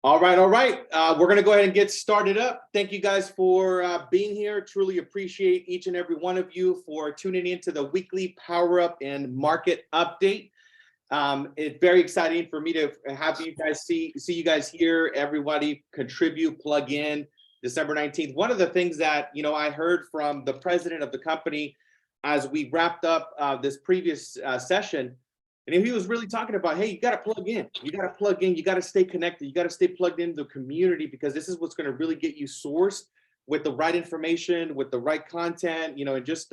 All right, all right. We're going to go ahead and get started up. Thank you guys for being here. Truly appreciate each and every one of you for tuning into the weekly Power Up and Market Update. It's very exciting for me to have you guys see you guys here. Everybody contribute, plug in. December 19th. One of the things that I heard from the president of the company as we wrapped up this previous session. And he was really talking about, hey, you got to plug in. You got to plug in. You got to stay connected. You got to stay plugged into the community because this is what's going to really get you sourced with the right information, with the right content, and just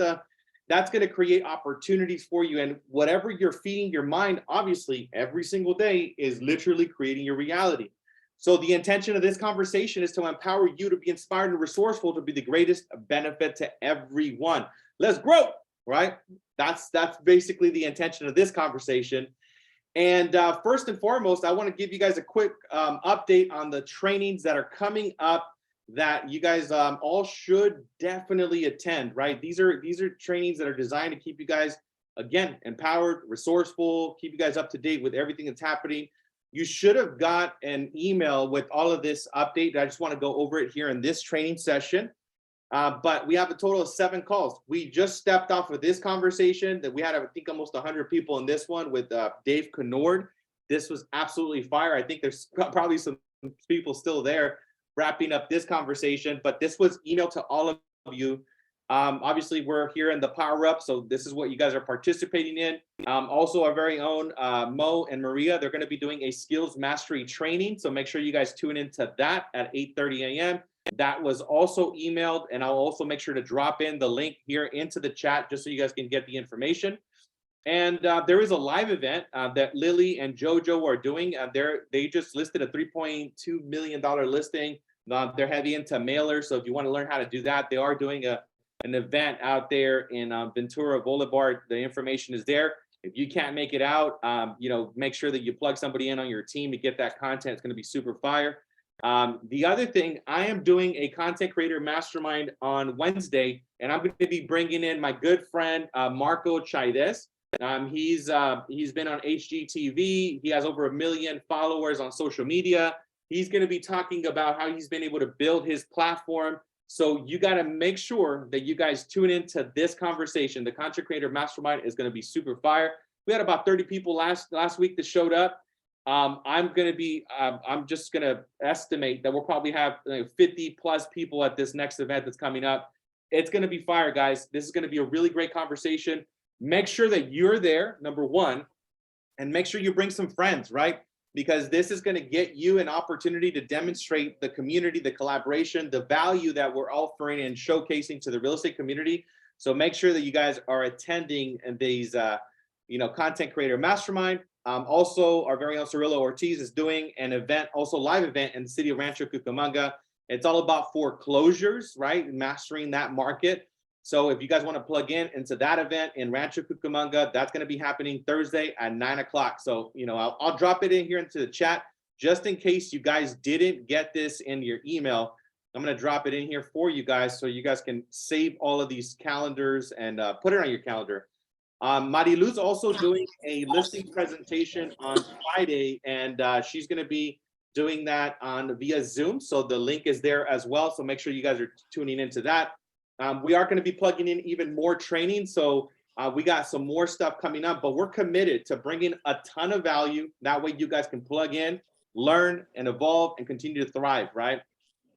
that's going to create opportunities for you. And whatever you're feeding your mind, obviously, every single day is literally creating your reality. So the intention of this conversation is to empower you to be inspired and resourceful to be the greatest benefit to everyone. Let's grow, right? That's basically the intention of this conversation. And first and foremost, I want to give you guys a quick update on the trainings that are coming up that you guys all should definitely attend, right? These are trainings that are designed to keep you guys, again, empowered, resourceful, keep you guys up to date with everything that's happening. You should have got an email with all of this update. I just want to go over it here in this training session. But we have a total of 7 calls. We just stepped off of this conversation that we had, I think, almost 100 people in this one with Dave Kennord. This was absolutely fire. I think there's probably some people still there wrapping up this conversation, but this was emailed to all of you. Obviously, we're here in the Power Up, so this is what you guys are participating in. Also, our very own Mo and Maria, they're going to be doing a skills mastery training, so make sure you guys tune into that at 8:30 a.m. That was also emailed, and I'll also make sure to drop in the link here into the chat just so you guys can get the information. And there is a live event that Lily and Jojo are doing. They just listed a $3.2 million listing. They're heavy into mailers, so if you want to learn how to do that, they are doing an event out there in Ventura Boulevard. The information is there. If you can't make it out, make sure that you plug somebody in on your team to get that content. It's going to be super fire. The other thing, I am doing a content creator mastermind on Wednesday, and I'm going to be bringing in my good friend Marco Chaides. He's been on HGTV. He has over 1 million followers on social media. He's going to be talking about how he's been able to build his platform. So you got to make sure that you guys tune into this conversation. The Content Creator Mastermind is going to be super fire. We had about 30 people last week that showed up. I'm just going to estimate that we'll probably have 50 plus people at this next event that's coming up. It's going to be fire, guys. This is going to be a really great conversation. Make sure that you're there, number one, and make sure you bring some friends, right? Because this is going to get you an opportunity to demonstrate the community, the collaboration, the value that we're offering and showcasing to the real estate community. So make sure that you guys are attending these, Content Creator Mastermind. Also, our very own Cirillo Ortiz is doing an event, also live event in the city of Rancho Cucamonga. It's all about foreclosures, right? Mastering that market. So if you guys want to plug in into that event in Rancho Cucamonga, that's going to be happening Thursday at 9 o'clock. So, I'll drop it in here into the chat just in case you guys didn't get this in your email. I'm going to drop it in here for you guys so you guys can save all of these calendars and put it on your calendar. Marilu's also doing a listing presentation on Friday, and she's going to be doing that via Zoom. So the link is there as well. So make sure you guys are tuning into that. We are going to be plugging in even more training. So we got some more stuff coming up, but we're committed to bringing a ton of value. That way you guys can plug in, learn, and evolve and continue to thrive, right?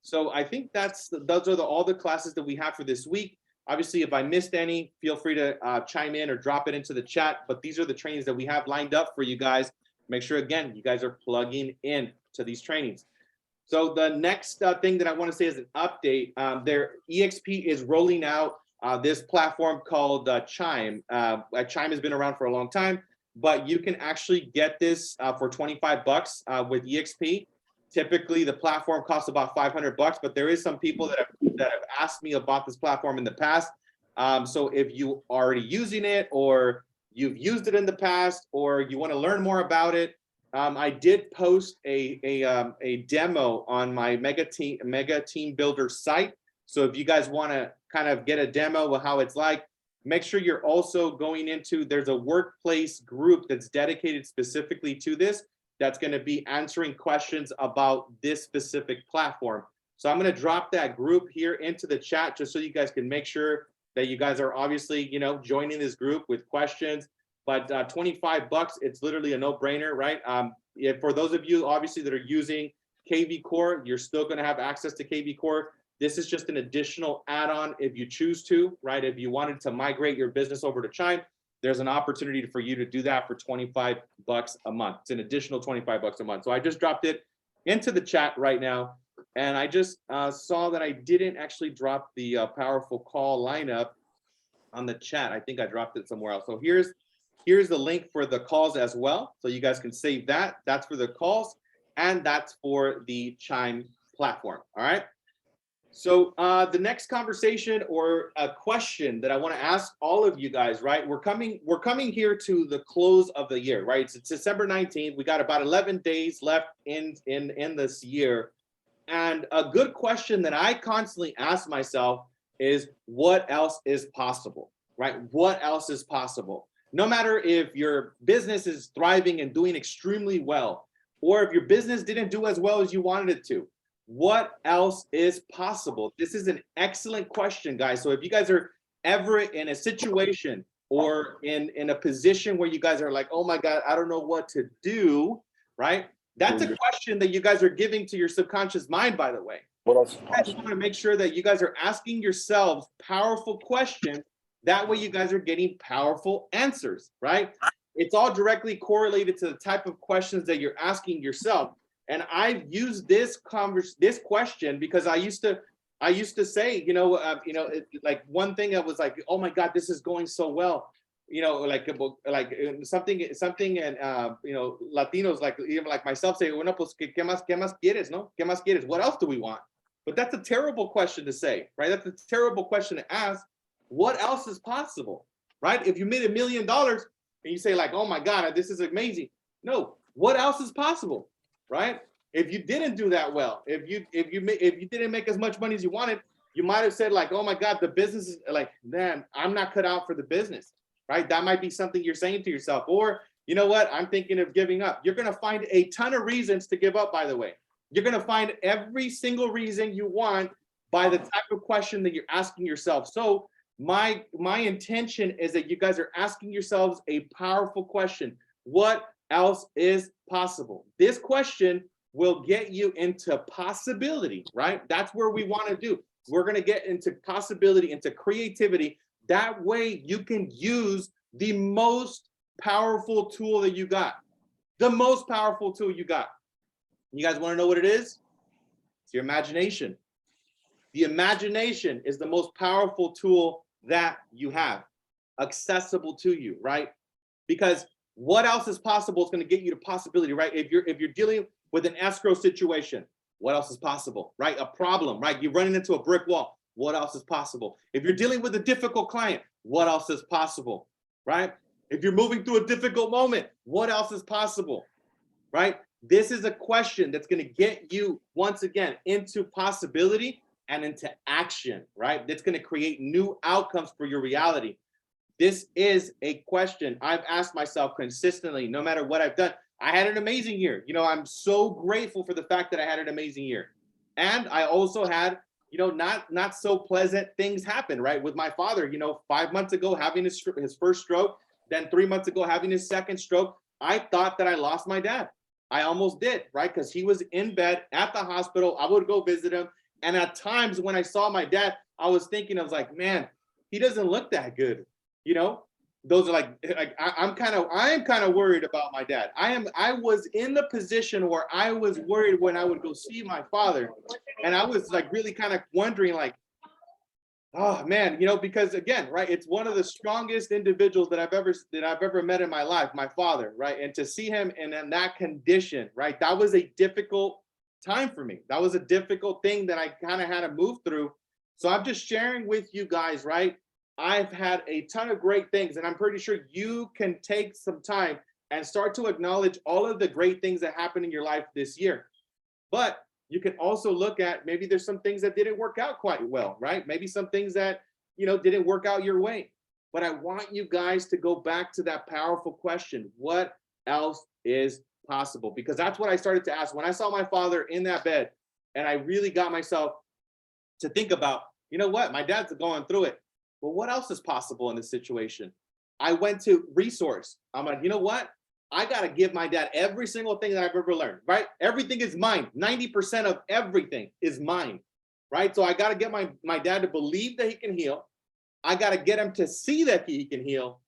So I think those are all the classes that we have for this week. Obviously, if I missed any, feel free to chime in or drop it into the chat. But these are the trainings that we have lined up for you guys. Make sure, again, you guys are plugging in to these trainings. So the next thing that I want to say is an update. Their EXP is rolling out this platform called Chime. Chime has been around for a long time, but you can actually get this for $25 with EXP. Typically, the platform costs about $500, but there is some people that have asked me about this platform in the past. So if you are already using it, or you've used it in the past, or you want to learn more about it, I did post a demo on my Mega Team Builder site. So if you guys want to kind of get a demo of how it's like, make sure you're also going into, there's a workplace group that's dedicated specifically to this. that's going to be answering questions about this specific platform. So I'm going to drop that group here into the chat just so you guys can make sure that you guys are obviously, joining this group with questions. But $25, it's literally a no-brainer, right? For those of you obviously that are using KV Core, you're still going to have access to KV Core. This is just an additional add-on if you choose to, right? If you wanted to migrate your business over to Chime, there's an opportunity for you to do that for $25 a month. It's an additional $25 a month. So I just dropped it into the chat right now. And I just saw that I didn't actually drop the powerful call lineup on the chat. I think I dropped it somewhere else. So here's the link for the calls as well. So you guys can save that. That's for the calls and that's for the Chime platform. All right. So the next conversation or a question that I want to ask all of you guys, right? We're coming here to the close of the year, right? It's December 19th. We got about 11 days left in this year. And a good question that I constantly ask myself is what else is possible, right? What else is possible? No matter if your business is thriving and doing extremely well, or if your business didn't do as well as you wanted it to, what else is possible? This is an excellent question, guys. So if you guys are ever in a situation or in a position where you guys are like, oh my God, I don't know what to do, right? That's a question that you guys are giving to your subconscious mind, by the way. What else? I just want to make sure that you guys are asking yourselves powerful questions. That way you guys are getting powerful answers, right? It's all directly correlated to the type of questions that you're asking yourself. And I've used this question because I used to say, like one thing that was like, oh my God, this is going so well. Something and Latinos like even like myself say, bueno, pues qué más quieres, no? ¿Qué más quieres? What else do we want? But that's a terrible question to say, right? That's a terrible question to ask. What else is possible, right? If you made $1 million and you say like, oh my God, this is amazing. No, what else is possible, right? If you didn't do that well, if you didn't make as much money as you wanted, you might have said like, oh my God, the business is like, man, I'm not cut out for the business. Right? That might be something you're saying to yourself, or you know what? I'm thinking of giving up. You're going to find a ton of reasons to give up, by the way. You're going to find every single reason you want by the type of question that you're asking yourself. So my intention is that you guys are asking yourselves a powerful question. What else is possible? This question will get you into possibility, right? That's where we want to do. We're going to get into possibility, into creativity. That way you can use the most powerful tool that you got. The most powerful tool you got. You guys want to know what it is? It's your imagination. The imagination is the most powerful tool that you have accessible to you, right? Because what else is possible is going to get you to possibility, right? If you're dealing with an escrow situation, what else is possible, right? A problem, right? You're running into a brick wall. What else is possible? If you're dealing with a difficult client, what else is possible, right? If you're moving through a difficult moment, what else is possible, right? This is a question that's going to get you, once again, into possibility and into action, right? That's going to create new outcomes for your reality. This is a question I've asked myself consistently, no matter what I've done. I had an amazing year. I'm so grateful for the fact that I had an amazing year. And I also had not so pleasant things happen, right? With my father, 5 months ago, having his first stroke, then 3 months ago, having his second stroke, I thought that I lost my dad. I almost did, right? Because he was in bed at the hospital. I would go visit him. And at times when I saw my dad, I was like, man, he doesn't look that good. Those are like I'm kind of worried about my dad. I was in the position where I was worried when I would go see my father, and I was like really kind of wondering like, oh man, because again, right, it's one of the strongest individuals that I've ever met in my life, my father, right? And to see him in that condition, right, that was a difficult time for me. That was a difficult thing that I kind of had to move through. So I'm just sharing with you guys, right? I've had a ton of great things, and I'm pretty sure you can take some time and start to acknowledge all of the great things that happened in your life this year. But you can also look at maybe there's some things that didn't work out quite well, right? Maybe some things that, didn't work out your way. But I want you guys to go back to that powerful question. What else is possible? Because that's what I started to ask when I saw my father in that bed, and I really got myself to think about, you know what, my dad's going through it. Well, what else is possible in this situation? I went to resource. I'm like, you know what? I got to give my dad every single thing that I've ever learned, right? Everything is mine. 90% of everything is mine, right? So I got to get my dad to believe that he can heal. I got to get him to see that he can heal.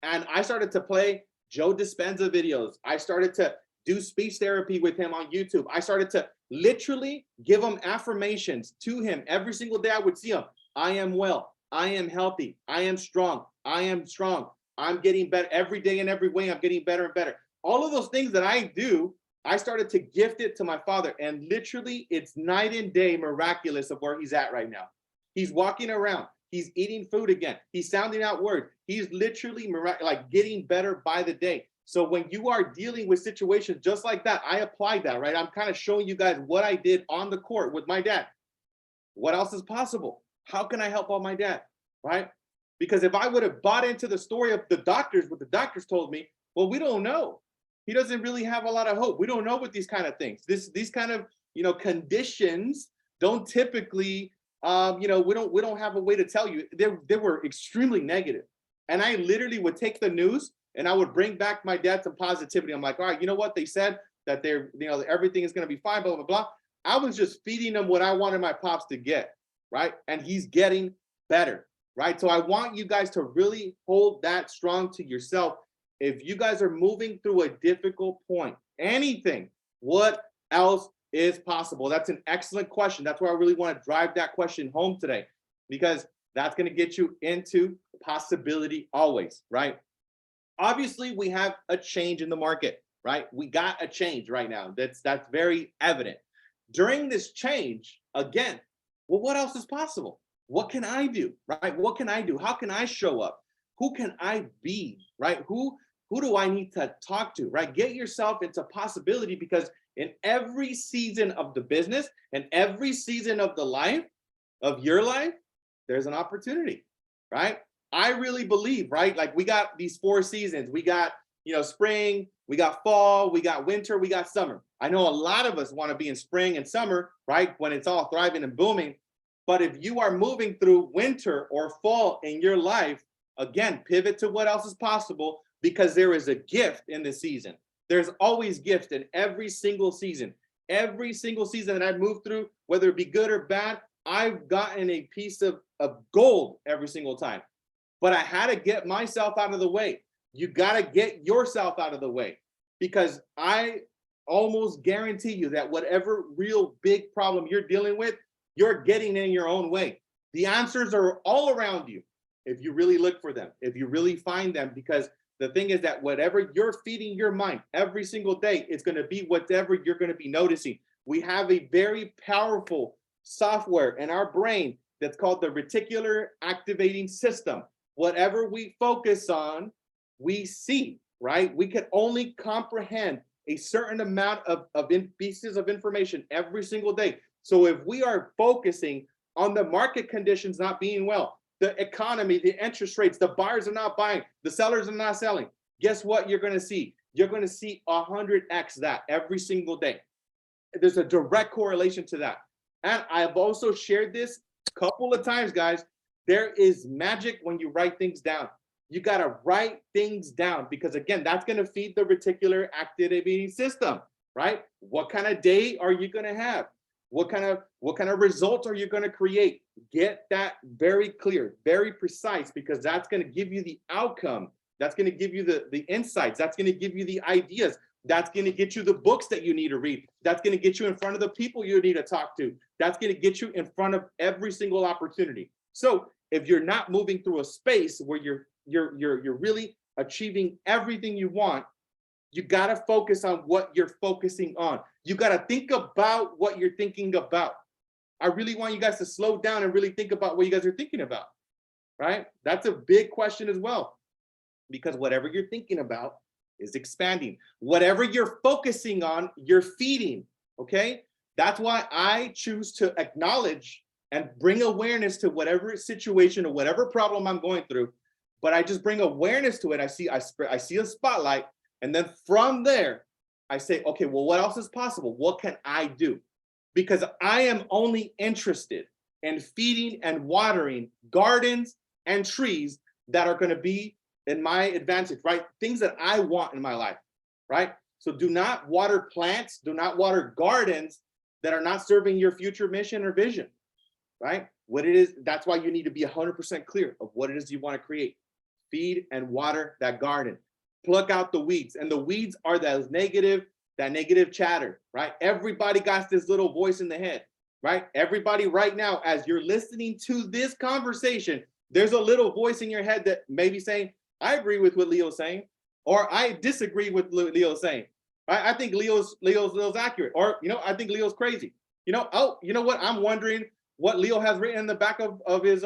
And I started to play Joe Dispenza videos. I started to do speech therapy with him on YouTube. I started to literally give him affirmations to him every single day I would see him. I am well. I am healthy. I am strong. I am strong. I'm getting better every day in every way. I'm getting better and better. All of those things that I do, I started to gift it to my father. And literally, it's night and day miraculous of where he's at right now. He's walking around. He's eating food again. He's sounding out words. He's literally like getting better by the day. So when you are dealing with situations just like that, I applied that, right? I'm kind of showing you guys what I did on the court with my dad. What else is possible? How can I help out my dad, right? Because if I would have bought into the story of the doctors, what the doctors told me, well, we don't know. He doesn't really have a lot of hope. We don't know what these kind of things. These kind of conditions don't typically, we don't have a way to tell you. They were extremely negative, and I literally would take the news and I would bring back my dad some positivity. I'm like, all right, you know what they said that everything is going to be fine, blah blah blah. I was just feeding him what I wanted my pops to get, right? And he's getting better. Right. So I want you guys to really hold that strong to yourself. If you guys are moving through a difficult point, anything, what else is possible? That's an excellent question. That's why I really want to drive that question home today, because that's going to get you into possibility always. Right. Obviously, we have a change in the market. Right. We got a change right now. That's very evident. During this change, again, well, what else is possible? What can I do, right? What can I do? How can I show up? Who can I be, right? Who do I need to talk to, right? Get yourself into possibility, because in every season of the business and every season of your life, there's an opportunity, right? I really believe, right? Like we got these 4 seasons. We got, spring, we got fall, we got winter, we got summer. I know a lot of us want to be in spring and summer, right? When it's all thriving and booming. But if you are moving through winter or fall in your life, again, pivot to what else is possible, because there is a gift in the season. There's always gifts in every single season. Every single season that I move through, whether it be good or bad, I've gotten a piece of gold every single time. But I had to get myself out of the way. You got to get yourself out of the way, because I almost guarantee you that whatever real big problem you're dealing with, you're getting in your own way. The answers are all around you if you really look for them, if you really find them, because the thing is that whatever you're feeding your mind every single day, it's going to be whatever you're going to be noticing. We have a very powerful software in our brain that's called the reticular activating system. Whatever we focus on, we see, right? We can only comprehend a certain amount of pieces of information every single day. So if we are focusing on the market conditions not being well, the economy, the interest rates, the buyers are not buying, the sellers are not selling, guess what you're going to see? You're going to see 100x that every single day. There's a direct correlation to that. And I've also shared this a couple of times, guys. There is magic when you write things down. You got to write things down, because again, that's going to feed the reticular activating system, right? What kind of day are you going to have? What kind of results are you going to create? Get that very clear, very precise, because that's going to give you the outcome. That's going to give you the insights. That's going to give you the ideas. That's going to get you the books that you need to read. That's going to get you in front of the people you need to talk to. That's going to get you in front of every single opportunity. So if you're not moving through a space where you're really achieving everything you want, you got to focus on what you're focusing on. You got to think about what you're thinking about. I really want you guys to slow down and really think about what you guys are thinking about, right? That's a big question as well, because whatever you're thinking about is expanding. Whatever you're focusing on, you're feeding, okay? That's why I choose to acknowledge and bring awareness to whatever situation or whatever problem I'm going through, but I just bring awareness to it. I see a spotlight. And then from there, I say, okay, well, what else is possible? What can I do? Because I am only interested in feeding and watering gardens and trees that are going to be in my advantage, right? Things that I want in my life, right? So do not water plants, do not water gardens that are not serving your future mission or vision, right? What it is, that's why you need to be 100% clear of what it is you want to create. Feed and water that garden. Pluck out the weeds, and the weeds are that negative chatter, right? Everybody got this little voice in the head, right? Everybody right now, as you're listening to this conversation, there's a little voice in your head that may be saying, I agree with what Leo's saying, or I disagree with Leo's saying. I think Leo's accurate, or I think Leo's crazy. Oh, you know what? I'm wondering what Leo has written in the back of his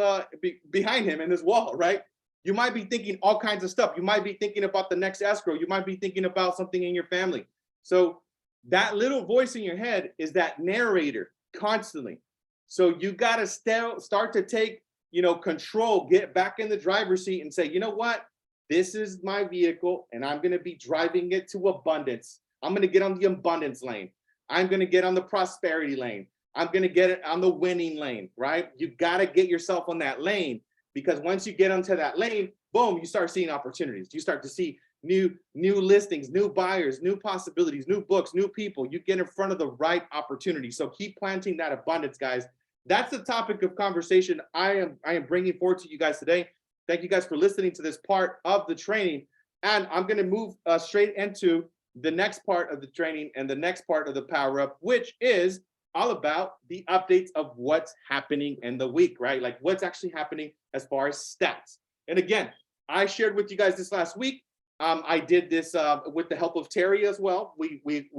behind him in this wall, right? You might be thinking all kinds of stuff. You might be thinking about the next escrow. You might be thinking about something in your family. So that little voice in your head is that narrator constantly. So you got to start to take, control, get back in the driver's seat and say, you know what? This is my vehicle and I'm going to be driving it to abundance. I'm going to get on the abundance lane. I'm going to get on the prosperity lane. I'm going to get it on the winning lane, right? You got to get yourself on that lane. Because once you get onto that lane, boom, you start seeing opportunities. You start to see new listings, new buyers, new possibilities, new books, new people. You get in front of the right opportunity. So keep planting that abundance, guys. That's the topic of conversation I am bringing forward to you guys today. Thank you guys for listening to this part of the training. And I'm going to move straight into the next part of the training and the next part of the Power Up, which is all about the updates of what's happening in the week, right? Like what's actually happening as far as stats. And again, I shared with you guys this last week. I did this with the help of Terry as well. We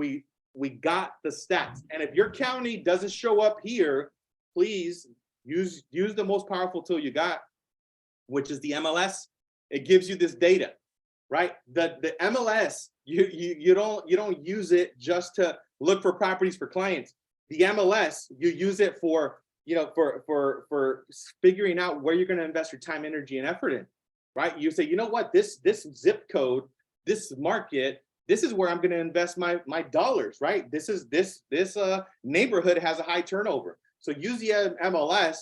got the stats. And if your county doesn't show up here, please use the most powerful tool you got, which is the MLS. It gives you this data, right? The MLS, you don't use it just to look for properties for clients. The MLS, you use it for figuring out where you're going to invest your time, energy, and effort in, right? You say, you know what, this zip code, this market, this is where I'm going to invest my dollars, right? This neighborhood has a high turnover. So use the MLS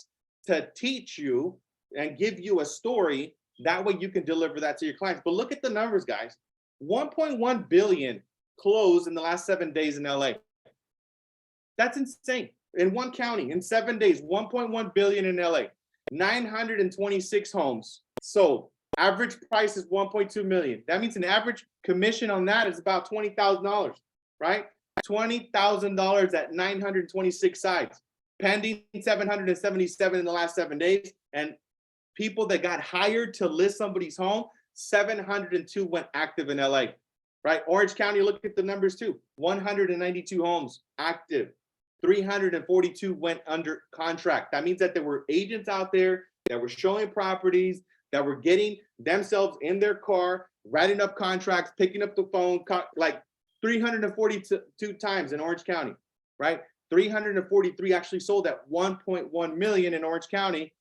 to teach you and give you a story. That way you can deliver that to your clients. But look at the numbers, guys. 1.1 billion closed in the last 7 days in LA. That's insane. In one county, in 7 days, 1.1 billion in LA, 926 homes sold. Average price is 1.2 million. That means an average commission on that is about $20,000, right? $20,000 at 926 sites. Pending 777 in the last 7 days. And people that got hired to list somebody's home, 702 went active in LA, right? Orange County, look at the numbers too. 192 homes active. 342 went under contract. That means that there were agents out there that were showing properties, that were getting themselves in their car, writing up contracts, picking up the phone, like 342 times in Orange County, right? 343 actually sold at 1.1 million in Orange County,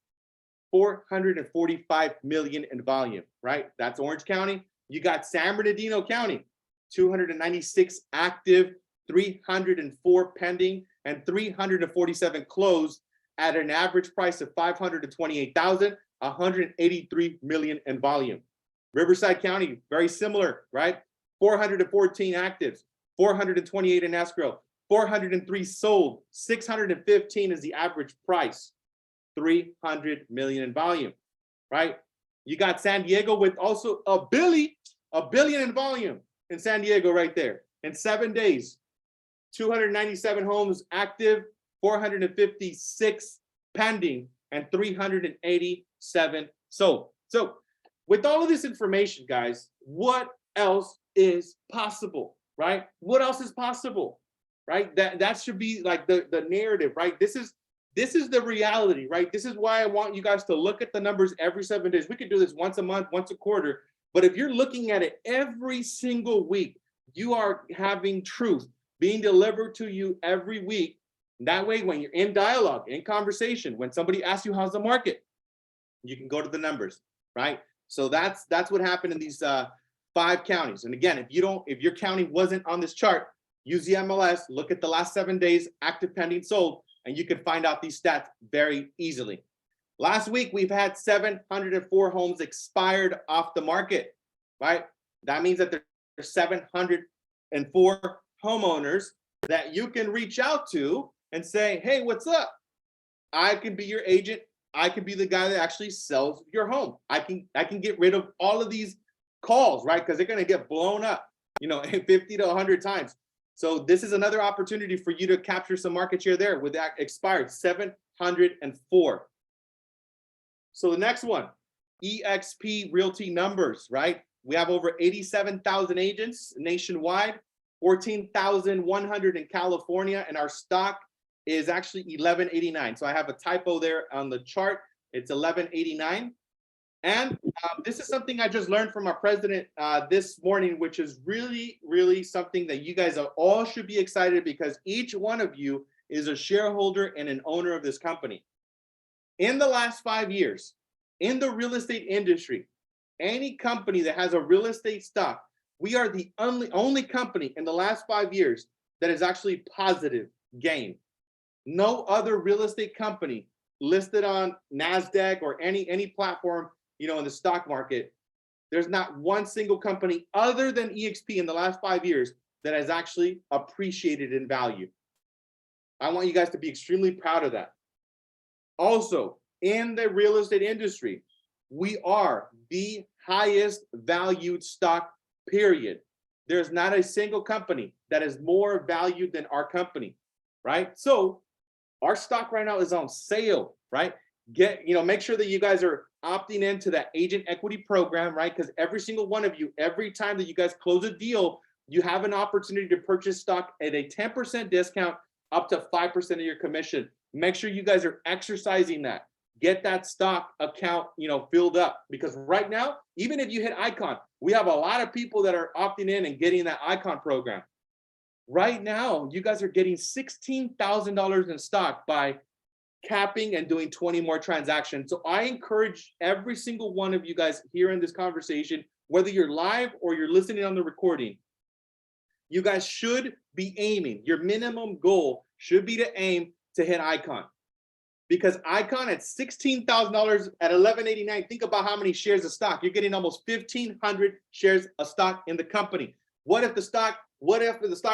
445 million in volume, right? That's Orange County. You got San Bernardino County, 296 active, 304 pending, and 347 closed at an average price of $528,000, 183 million in volume. Riverside County, very similar, right? 414 actives, 428 in escrow, 403 sold, 615 is the average price, 300 million in volume, right? You got San Diego with also a billion in volume in San Diego right there. In 7 days, 297 homes active, 456 pending, and 387 sold. So with all of this information, guys, what else is possible, right? What else is possible, right? That should be like the narrative, right? This is the reality, right? This is why I want you guys to look at the numbers every 7 days. We could do this once a month, once a quarter, but if you're looking at it every single week, you are having truth being delivered to you every week. That way, when you're in dialogue, in conversation, when somebody asks you how's the market, you can go to the numbers, right? So that's what happened in these 5 counties. And again, if your county wasn't on this chart, use the MLS, look at the last 7 days, active, pending, sold, and you can find out these stats very easily. Last week, we've had 704 homes expired off the market, right? That means that there's 704 homeowners that you can reach out to and say, hey, what's up? I can be your agent. I can be the guy that actually sells your home. I can get rid of all of these calls, right? Because they're going to get blown up, 50 to 100 times. So this is another opportunity for you to capture some market share there with that expired 704. So the next one, EXP Realty numbers, right? We have over 87,000 agents nationwide, 14,100 in California, and our stock is actually 1189. So I have a typo there on the chart. It's 1189. And this is something I just learned from our president this morning, which is really, really something that you guys all should be excited, because each one of you is a shareholder and an owner of this company. In the last 5 years, in the real estate industry, any company that has a real estate stock, we are the only company in the last 5 years that is actually positive gain. No other real estate company listed on NASDAQ or any platform, in the stock market, there's not one single company other than EXP in the last 5 years that has actually appreciated in value. I want you guys to be extremely proud of that. Also, in the real estate industry, we are the highest valued stock, period. There's not a single company that is more valued than our company, right? So our stock right now is on sale, right? Make sure that you guys are opting into that agent equity program, right? Because every single one of you, every time that you guys close a deal, you have an opportunity to purchase stock at a 10% discount up to 5% of your commission. Make sure you guys are exercising that. Get that stock account, filled up, because right now, even if you hit Icon, we have a lot of people that are opting in and getting that Icon program. Right now, you guys are getting $16,000 in stock by capping and doing 20 more transactions. So I encourage every single one of you guys here in this conversation, whether you're live or you're listening on the recording, you guys should be aiming. Your minimum goal should be to aim to hit Icon. Because Icon at $16,000 at $11.89, think about how many shares of stock. You're getting almost 1,500 shares of stock in the company. What if the stock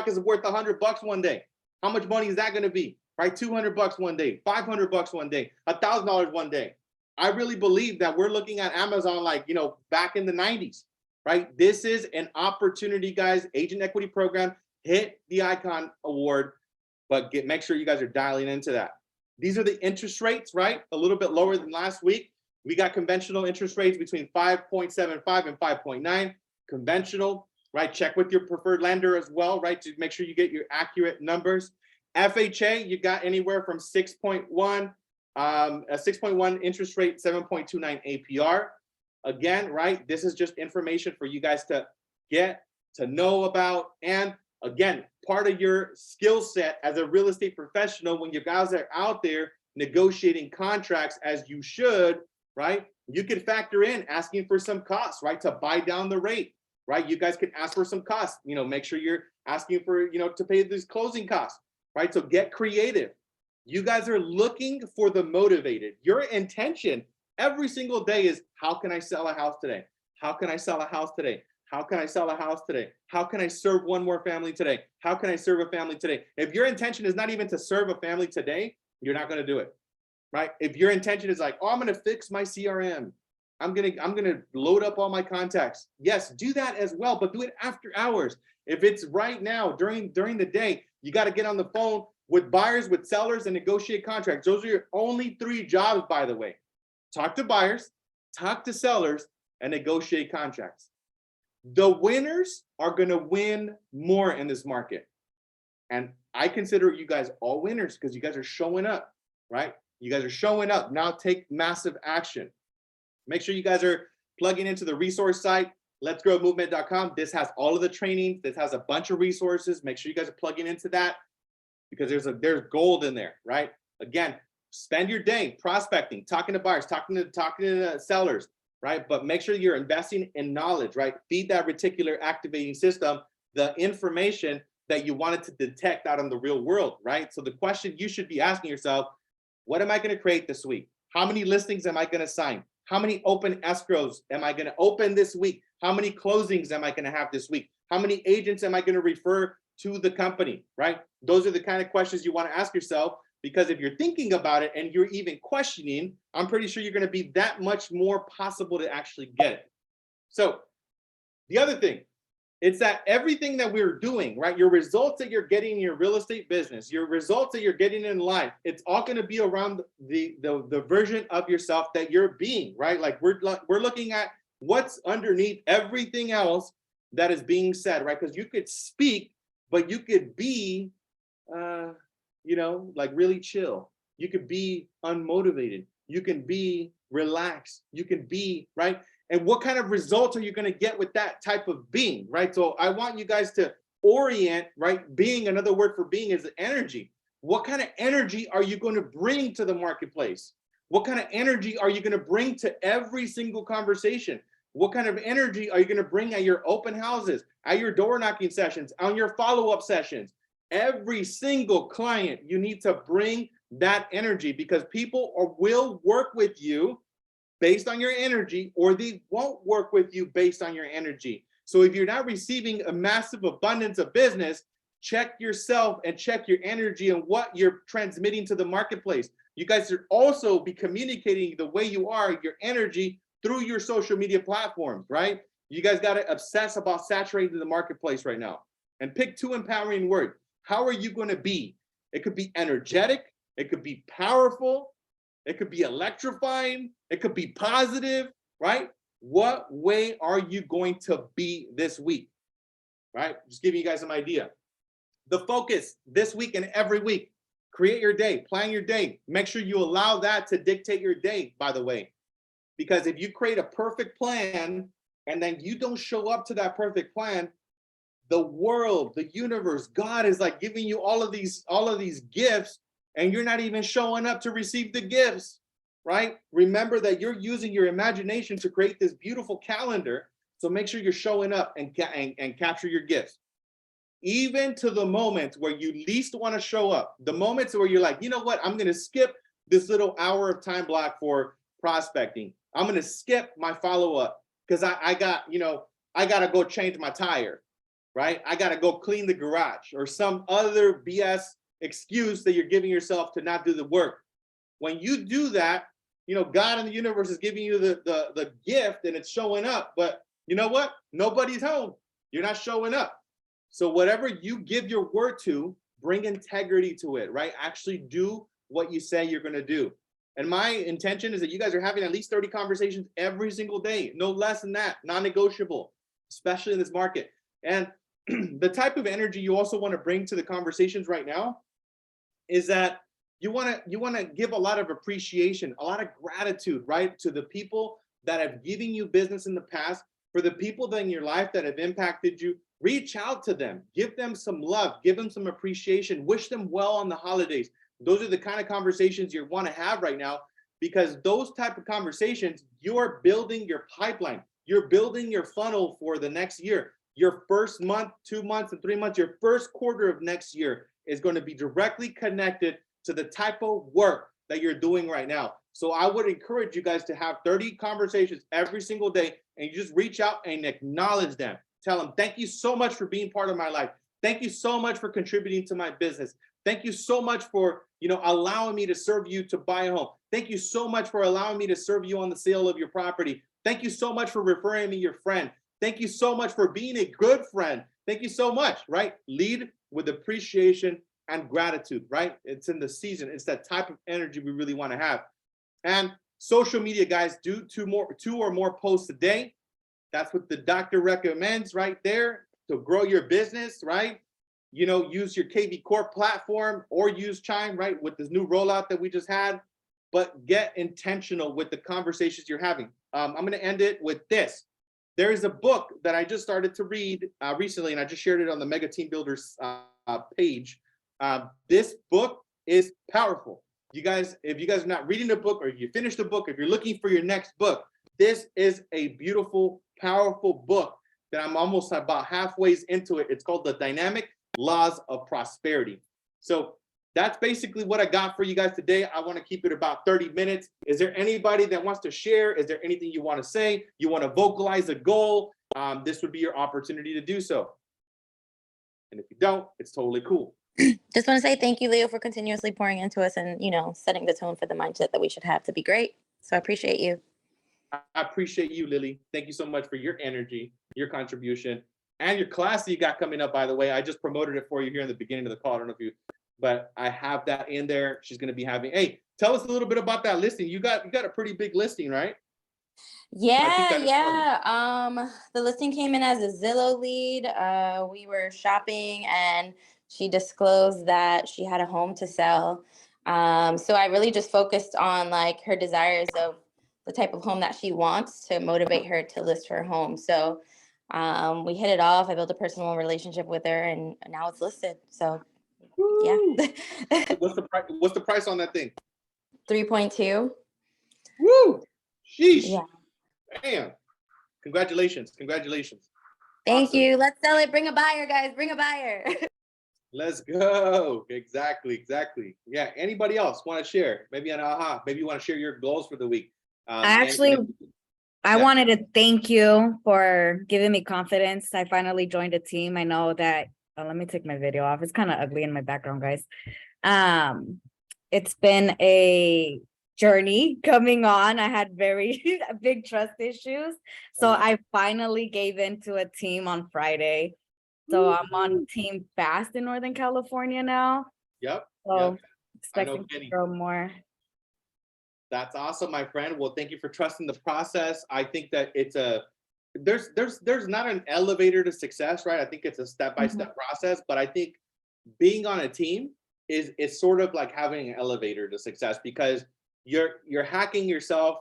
is worth $100 one day? How much money is that going to be? Right? $200 one day, $500 one day, $1,000 one day. I really believe that we're looking at Amazon like, back in the 90s, right? This is an opportunity, guys. Agent equity program, hit the Icon award, but make sure you guys are dialing into that. These are the interest rates, right? A little bit lower than last week. We got conventional interest rates between 5.75 and 5.9. Conventional, right? Check with your preferred lender as well, right? To make sure you get your accurate numbers. FHA, you got anywhere from 6.1, a 6.1 interest rate, 7.29 APR. Again, right? This is just information for you guys to get to know about. And again, part of your skill set as a real estate professional, when you guys are out there negotiating contracts as you should, right? You could factor in asking for some costs, right? To buy down the rate, right? You guys can ask for some costs, make sure you're asking for, to pay these closing costs, right? So get creative. You guys are looking for the motivated. Your intention every single day is, how can I sell a house today? How can I sell a house today? How can I sell a house today? How can I serve one more family today? How can I serve a family today? If your intention is not even to serve a family today, you're not going to do it, right? If your intention is like, oh, I'm going to fix my CRM. I'm going to load up all my contacts. Yes, do that as well, but do it after hours. If it's right now during the day, you got to get on the phone with buyers, with sellers, and negotiate contracts. Those are your only 3 jobs, by the way. Talk to buyers, talk to sellers, and negotiate contracts. The winners are going to win more in this market. And I consider you guys all winners because you guys are showing up, right? You guys are showing up. Now take massive action. Make sure you guys are plugging into the resource site, letsgrowmovement.com. This has all of the trainings. This has a bunch of resources. Make sure you guys are plugging into that because there's gold in there, right? Again, spend your day prospecting, talking to buyers, talking to sellers, right? But make sure you're investing in knowledge, right? Feed that reticular activating system the information that you wanted to detect out in the real world, right? So the question you should be asking yourself, what am I going to create this week? How many listings am I going to sign? How many open escrows am I going to open this week? How many closings am I going to have this week? How many agents am I going to refer to the company, right? Those are the kind of questions you want to ask yourself, because if you're thinking about it and you're even questioning, I'm pretty sure you're going to be that much more possible to actually get it. So the other thing, it's that everything that we're doing, right? Your results that you're getting in your real estate business, your results that you're getting in life, it's all going to be around the version of yourself that you're being, right? Like we're looking at what's underneath everything else that is being said, right? Because you could speak, but you could be, like really chill. You could be unmotivated. You can be relaxed. You can be, right? And what kind of results are you going to get with that type of being, right? So I want you guys to orient, right? Being, another word for being is energy. What kind of energy are you going to bring to the marketplace? What kind of energy are you going to bring to every single conversation? What kind of energy are you going to bring at your open houses, at your door knocking sessions, on your follow-up sessions? Every single client, you need to bring that energy, because people will work with you based on your energy, or they won't work with you based on your energy. So if you're not receiving a massive abundance of business, check yourself and check your energy and what you're transmitting to the marketplace. You guys should also be communicating the way you are, your energy, through your social media platforms, right? You guys got to obsess about saturating the marketplace right now, and pick 2 empowering words. How are you going to be? It could be energetic. It could be powerful. It could be electrifying. It could be positive, right? What way are you going to be this week, right? Just giving you guys some idea. The focus this week and every week. Create your day, plan your day. Make sure you allow that to dictate your day, by the way. Because if you create a perfect plan and then you don't show up to that perfect plan, the world, the universe, God is like giving you all of these gifts, and you're not even showing up to receive the gifts, right? Remember that you're using your imagination to create this beautiful calendar. So make sure you're showing up and capture your gifts. Even to the moments where you least want to show up, the moments where you're like, you know what, I'm going to skip this little hour of time block for prospecting. I'm going to skip my follow-up because I got to go change my tire, right? I got to go clean the garage, or some other BS excuse that you're giving yourself to not do the work. When you do that, God and the universe is giving you the gift and it's showing up. But you know what? Nobody's home. You're not showing up. So whatever you give your word to, bring integrity to it, right? Actually do what you say you're going to do. And my intention is that you guys are having at least 30 conversations every single day, no less than that, non-negotiable, especially in this market. And the type of energy you also want to bring to the conversations right now is that you want to give a lot of appreciation, a lot of gratitude, right, to the people that have given you business in the past, for the people that in your life that have impacted you. Reach out to them, give them some love, give them some appreciation, wish them well on the holidays. Those are the kind of conversations you want to have right now, because those type of conversations, you're building your pipeline, you're building your funnel for the next year. Your first month, 2 months, and 3 months, your first quarter of next year is going to be directly connected to the type of work that you're doing right now. So I would encourage you guys to have 30 conversations every single day, and you just reach out and acknowledge them. Tell them, thank you so much for being part of my life. Thank you so much for contributing to my business. Thank you so much for, allowing me to serve you to buy a home. Thank you so much for allowing me to serve you on the sale of your property. Thank you so much for referring me your friend. Thank you so much for being a good friend. Thank you so much, right? Lead with appreciation and gratitude, right? It's in the season. It's that type of energy we really want to have. And social media, guys, do 2 or more posts a day. That's what the doctor recommends right there to grow your business, right? Use your KV Corp platform or use Chime, right? With this new rollout that we just had, but get intentional with the conversations you're having. I'm going to end it with this. There is a book that I just started to read recently, and I just shared it on the Mega Team Builders page. This book is powerful. You guys, if you guys are not reading the book, or you finished the book, if you're looking for your next book, This is a beautiful, powerful book that I'm almost about halfway into it. It's called The Dynamic Laws of Prosperity. So that's basically what I got for you guys today. I want to keep it about 30 minutes. Is there anybody that wants to share? Is there anything you want to say? You want to vocalize a goal? This would be your opportunity to do so. And if you don't, it's totally cool. Just want to say thank you, Leo, for continuously pouring into us and, setting the tone for the mindset that we should have to be great. So I appreciate you. I appreciate you, Lily. Thank you so much for your energy, your contribution, and your class that you got coming up, by the way. I just promoted it for you here in the beginning of the call. I don't know if you, but I have that in there. She's going to be having, hey, tell us a little bit about that listing. You got a pretty big listing, right? Yeah. The listing came in as a Zillow lead. We were shopping and she disclosed that she had a home to sell. So I really just focused on like her desires of the type of home that she wants to motivate her to list her home. So we hit it off. I built a personal relationship with her and now it's listed. So yeah. What's the price on that thing? 3.2. Woo! Sheesh. Yeah. Damn. Congratulations. Thank you. Let's sell it. Bring a buyer, guys. Bring a buyer. Let's go. Exactly. Yeah. Anybody else want to share? Maybe an aha. Maybe you want to share your goals for the week. I wanted to thank you for giving me confidence. I finally joined a team. I know that, let me take my video off. It's kind of ugly in my background, guys. It's been a journey coming on. I had very big trust issues. So I finally gave in to a team on Friday. So I'm on Team Fast in Northern California now. Yep. So expecting to grow more. That's awesome, my friend. Well, thank you for trusting the process. I think that there's not an elevator to success, right? I think it's a step-by-step process, but I think being on a team is sort of like having an elevator to success because you're hacking yourself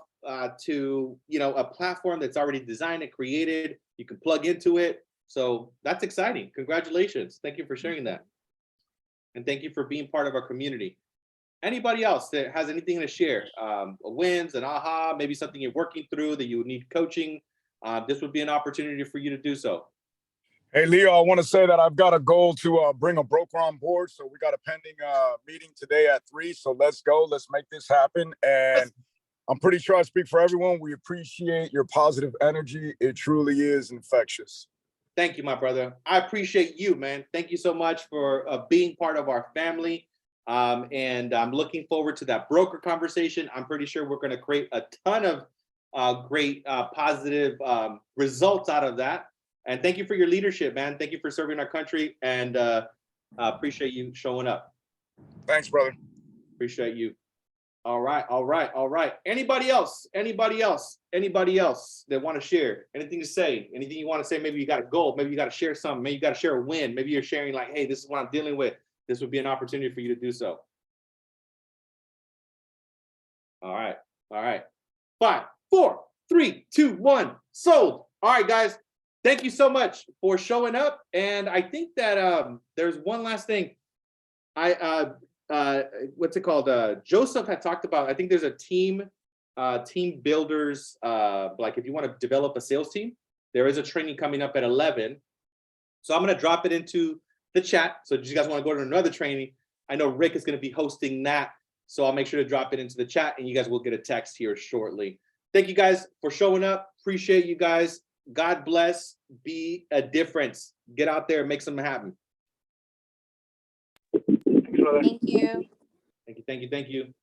to a platform that's already designed and created. You can plug into it. So that's exciting. Congratulations. Thank you for sharing that. And thank you for being part of our community. Anybody else that has anything to share? Wins, an aha, maybe something you're working through that you would need coaching. This would be an opportunity for you to do so. Hey, Leo, I want to say that I've got a goal to bring a broker on board. So we got a pending meeting today at 3. So let's go. Let's make this happen. And I'm pretty sure I speak for everyone. We appreciate your positive energy. It truly is infectious. Thank you, my brother. I appreciate you, man. Thank you so much for being part of our family. And I'm looking forward to that broker conversation. I'm pretty sure we're going to create a ton of great positive results out of that. And thank you for your leadership, man. Thank you for serving our country, and appreciate you showing up. Thanks, brother. Appreciate you. All right. Anybody else that want to share? Anything to say? Anything you want to say? Maybe you got a goal. Maybe you got to share something. Maybe you got to share a win. Maybe you're sharing like, hey, this is what I'm dealing with. This would be an opportunity for you to do so. All right. 5, 4, 3, 2, 1. Sold. All right, guys. Thank you so much for showing up. And I think that there's one last thing. What's it called? Joseph had talked about, I think there's a team builders, like if you want to develop a sales team, there is a training coming up at 11. So I'm going to drop it into the chat. So if you guys want to go to another training, I know Rick is going to be hosting that. So I'll make sure to drop it into the chat and you guys will get a text here shortly. Thank you guys for showing up. Appreciate you guys. God bless. Be a difference. Get out there and make something happen. Thank you. Thank you.